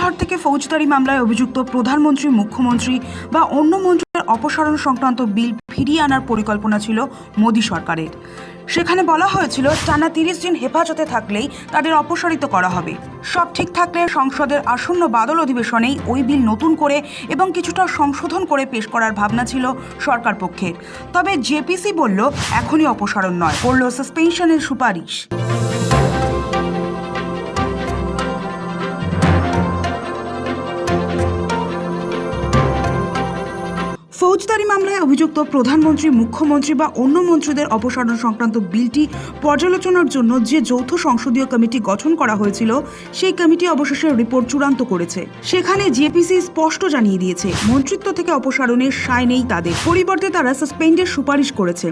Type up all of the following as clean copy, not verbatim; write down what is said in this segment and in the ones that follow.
সরকার থেকে ফৌজদারি মামলায় অভিযুক্ত প্রধানমন্ত্রী, মুখ্যমন্ত্রী বা অন্য মন্ত্রীদের অপসারণ সংক্রান্ত বিল ফিরিয়ে আনার পরিকল্পনা ছিল মোদী সরকারের। সেখানে বলা হয়েছিল টানা 30 দিন হেফাজতে থাকলেই তাদের অপসারিত করা হবে। সব ঠিক থাকলে সংসদের আসন্ন বাদল অধিবেশনেই ওই বিল নতুন করে এবং কিছুটা সংশোধন করে পেশ করার ভাবনা ছিল সরকার পক্ষের। তবে জেপিসি বলল এখনই অপসারণ নয়, করল সাসপেনশনের সুপারিশ। ফৌজদারি মামলায় অভিযুক্ত প্রধানমন্ত্রী, মুখ্যমন্ত্রী বা অন্য মন্ত্রীদের অপসারণ সংক্রান্ত বিলটি পর্যালোচনার জন্য যে যৌথ সংসদীয় কমিটি গঠন করা হয়েছিল, সেই কমিটি অবশেষে রিপোর্ট চূড়ান্ত করেছে। সেখানে জেপিসি স্পষ্ট জানিয়ে দিয়েছে মন্ত্রিত্ব থেকে অপসারণের সায় নেই তাদের, পরিবর্তে তারা সাসপেন্ডের সুপারিশ করেছে।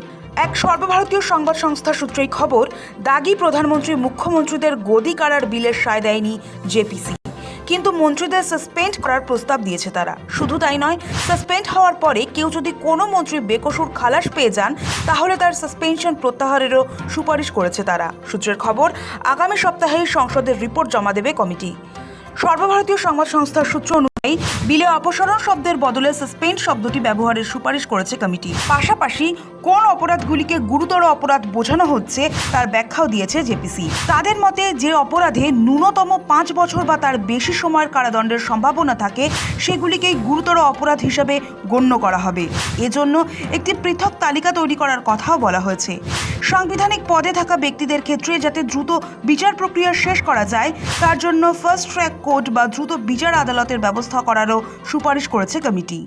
এক সর্বভারতীয় সংবাদ সংস্থা সূত্রেই খবর, দাগি প্রধানমন্ত্রী, মুখ্যমন্ত্রীদের গদি কাড়ার বিলের সায় দেয়নি জেপিসি, কিন্তু মন্ত্রীদের সাসপেন্ড করার প্রস্তাব দিয়েছে তারা। শুধু তাই নয়, সাসপেন্ড হওয়ার পরে কেউ যদি কোনো মন্ত্রী বেকসুর খালাস পেয়ে যান, তাহলে তার সাসপেনশন প্রত্যাহারেরও সুপারিশ করেছে তারা। সূত্রের খবর, আগামী সপ্তাহেই সংসদের রিপোর্ট জমা দেবে কমিটি। সর্বভারতীয় সংবাদ সংস্থার সূত্র অনুযায়ী বিলে অপসারণ শব্দের বদলে সাসপেন্ড শব্দটি ব্যবহারের সুপারিশ করেছে কমিটি। পাশাপাশি কোন অপরাধগুলিকে গুরুতর অপরাধ বোঝানো হচ্ছে তার ব্যাখ্যাও দিয়েছে জেপিসি। তাদের মতে, যে অপরাধে ন্যূনতম 5 বছর বা তার বেশি সময়ের কারাদণ্ডের সম্ভাবনা থাকে, সেগুলিকেই গুরুতর অপরাধ হিসেবে গণ্য করা হবে। এজন্য একটি পৃথক তালিকা তৈরি করার কথাও বলা হয়েছে। সাংবিধানিক পদে থাকা ব্যক্তিদের ক্ষেত্রে যাতে দ্রুত বিচার প্রক্রিয়া শেষ করা যায়, তার জন্য ফাস্ট ট্র্যাক কোর্ট বা দ্রুত বিচার আদালতের ব্যবস্থা করারও সুপারিশ করেছে কমিটি।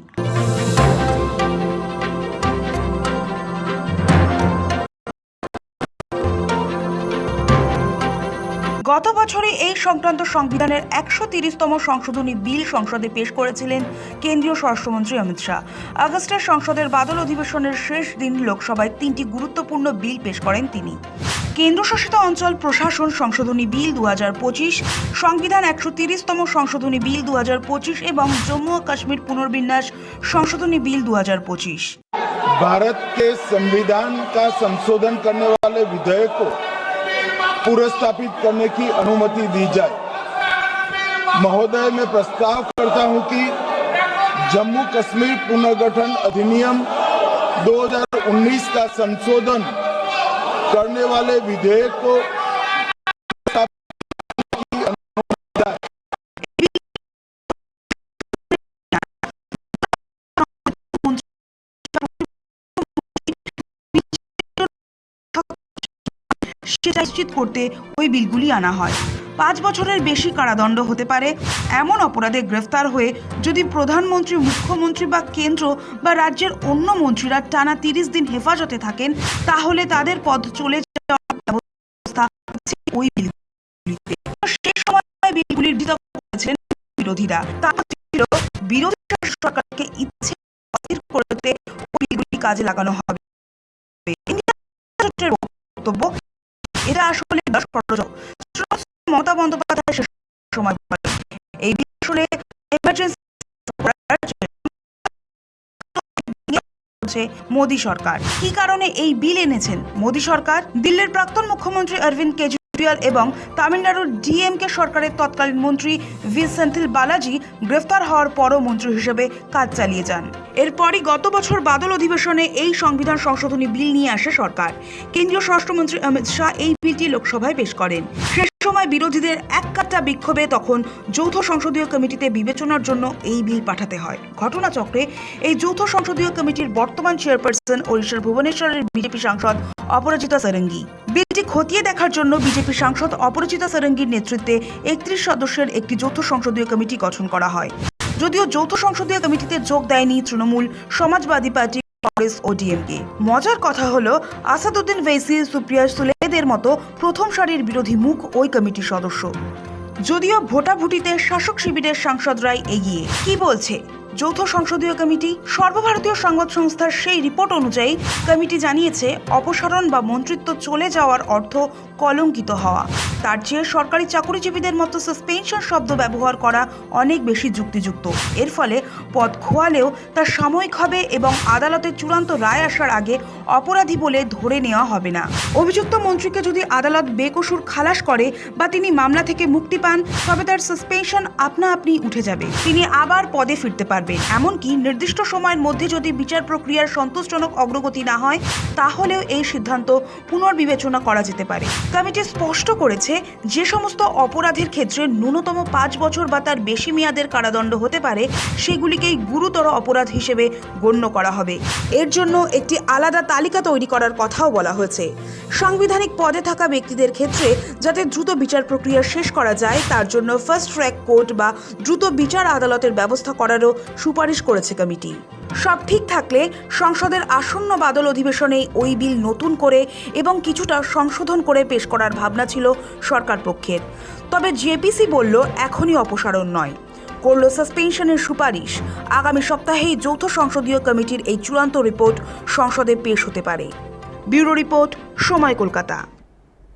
গত বছরে এই সংক্রান্ত সংবিধানের 130তম সংশোধনী বিল সংসদে পেশ করেছিলেন কেন্দ্রীয় স্বরাষ্ট্রমন্ত্রী অমিত শাহ। আগস্টের সংসদের বাদল অধিবেশনের শেষ দিন লোকসভায় 3টি গুরুত্বপূর্ণ বিল পেশ করেন তিনি। কেন্দ্রশাসিত অঞ্চল প্রশাসন সংশোধনী বিল 2025, সংবিধান 130তম সংশোধনী বিল 2025 এবং জম্মু ও কাশ্মীর पुनर्विन्यास संशोधनी बिल 2025। भारत के संविधान का संशोधन करने वाले विधेयक को पुनर्स्थापित करने की अनुमति दी जाए। महोदय, मैं प्रस्ताव करता हूं कि जम्मू कश्मीर पुनर्गठन अधिनियम 2019 का संशोधन करने वाले विधेयक को সেটা নিশ্চিত করতে ওই বিলগুলি আনা হয়। 5 বছরের বেশি কারাদণ্ড হতে পারে এমন অপরাধে গ্রেফতার হয়ে যদি প্রধানমন্ত্রী, মুখ্যমন্ত্রী বা কেন্দ্র বা রাজ্যের অন্য মন্ত্রীরা টানা 30 দিন হেফাজতে থাকেন, তাহলে তাদের পদ চলে যাওয়ার ব্যবস্থা আছে ওই বিলগুলিতে। সেই সময় বিলগুলির বিরোধিতা করেছেন বিরোধীরা। তারা ছিল বিরোধী সরকারকে ইচ্ছে বাতিল করতে ওই বিলগুলি কাজে লাগানো হবে। বক্তব্য, এটা আসলে মমতা বন্দ্যোপাধ্যায় শেষ সময় এই আসলে মোদী সরকার কি কারণে এই বিল এনেছেন মোদী সরকার? দিল্লির প্রাক্তন মুখ্যমন্ত্রী অরবিন্দ কেজরিওয়াল এবং তামিলনাড়ুর ডিএমকে সরকারের তৎকালীন মন্ত্রী ভি সেন্থিল বালাজি গ্রেফতার হওয়ার পরও মন্ত্রী হিসেবে কাজ চালিয়ে যান। এরপরই গত বছর বাদল অধিবেশনে এই সংবিধান সংশোধনী বিল নিয়ে আসে সরকার। কেন্দ্রীয় স্বরাষ্ট্রমন্ত্রী অমিত শাহ এই বিলটি লোকসভায় পেশ করেন। শেষ সময় বিরোধীদের এক কাট্টা বিক্ষোভে তখন যৌথ সংসদীয় কমিটিতে বিবেচনার জন্য এই বিল পাঠাতে হয়। ঘটনাচক্রে এই যৌথ সংসদীয় কমিটির বর্তমান চেয়ারপারসন ওড়িশার ভুবনেশ্বরের বিজেপি সাংসদ অপরাজিতা সারঙ্গী। বিলটি খতিয়ে দেখার জন্য বিজেপি সাংসদ অপরাজিতা সারঙ্গীর নেতৃত্বে 31 সদস্যের একটি যৌথ সংসদীয় কমিটি গঠন করা হয়। যদিও যৌথ সংসদীয় কমিটিতে যোগ দেয়নি তৃণমূল, সমাজবাদী পার্টি, কংগ্রেস ও ডিএমকে। মজার কথা হলো, আসাদুদ্দিন ওয়েসি, সুপ্রিয়া সুলেদের মতো প্রথম সারির বিরোধী মুখ ওই কমিটির সদস্য। যদিও ভোটাভুটিতে শাসক শিবিরের সাংসদরাই এগিয়ে। কি বলছে যৌথ সংসদীয় কমিটি। সর্বভারতীয় সংবাদ সংস্থার সেই রিপোর্ট অনুযায়ী কমিটি জানিয়েছে, অপসারণ বা মন্ত্রিত্ব চলে যাওয়ার অর্থ কলঙ্কিত হওয়া। তার চেয়ে সরকারি চাকরিজীবীদের মতো সাসপেনশন শব্দ ব্যবহার করা অনেক বেশি যুক্তিযুক্ত। এর ফলে পদ খোয়ালেও তা সাময়িক হবে এবং আদালতের চূড়ান্ত রায় আসার আগে অপরাধী বলে ধরে নেওয়া হবে না। অভিযুক্ত মন্ত্রীকে যদি আদালত বেকসুর খালাস করে বা তিনি মামলা থেকে মুক্তি পান, তবে তার সাসপেনশন আপনা আপনি উঠে যাবে। তিনি আবার পদে ফিরতে পারবেন। এমনকি নির্দিষ্ট সময়ের মধ্যে যদি বিচার প্রক্রিয়ার সন্তোষজনক অগ্রগতি না হয়, তাহলেও এই সিদ্ধান্ত পুনর্বিবেচনা করা যেতে পারে। কমিটি স্পষ্ট করেছে, যে সমস্ত অপরাধের ক্ষেত্রে ন্যূনতম 5 বছর বা তার বেশি মেয়াদের কারাদণ্ড হতে পারে, সেগুলিকেই গুরুতর অপরাধ হিসেবে গণ্য করা হবে। এর জন্য একটি আলাদা তালিকা তৈরি করার কথাও বলা হয়েছে। সাংবিধানিক পদে থাকা ব্যক্তিদের ক্ষেত্রে যাতে দ্রুত বিচার প্রক্রিয়া শেষ করা যায়, তার জন্য ফাস্ট ট্র্যাক কোর্ট বা দ্রুত বিচার আদালতের ব্যবস্থা করারও সুপারিশ করেছে কমিটি। সব ঠিক থাকলে সংসদের আসন্ন বাদল অধিবেশনে ওই বিল নতুন করে এবং কিছুটা সংশোধন করে পেশ করার ভাবনা ছিল সরকার পক্ষের। তবে জেপিসি বলল, এখনই অপসারণ নয়, করল সাসপেনশনের সুপারিশ। আগামী সপ্তাহেই যৌথ সংসদীয় কমিটির এই চূড়ান্ত রিপোর্ট সংসদে পেশ হতে পারে। ব্যুরো রিপোর্ট, সময় কলকাতা।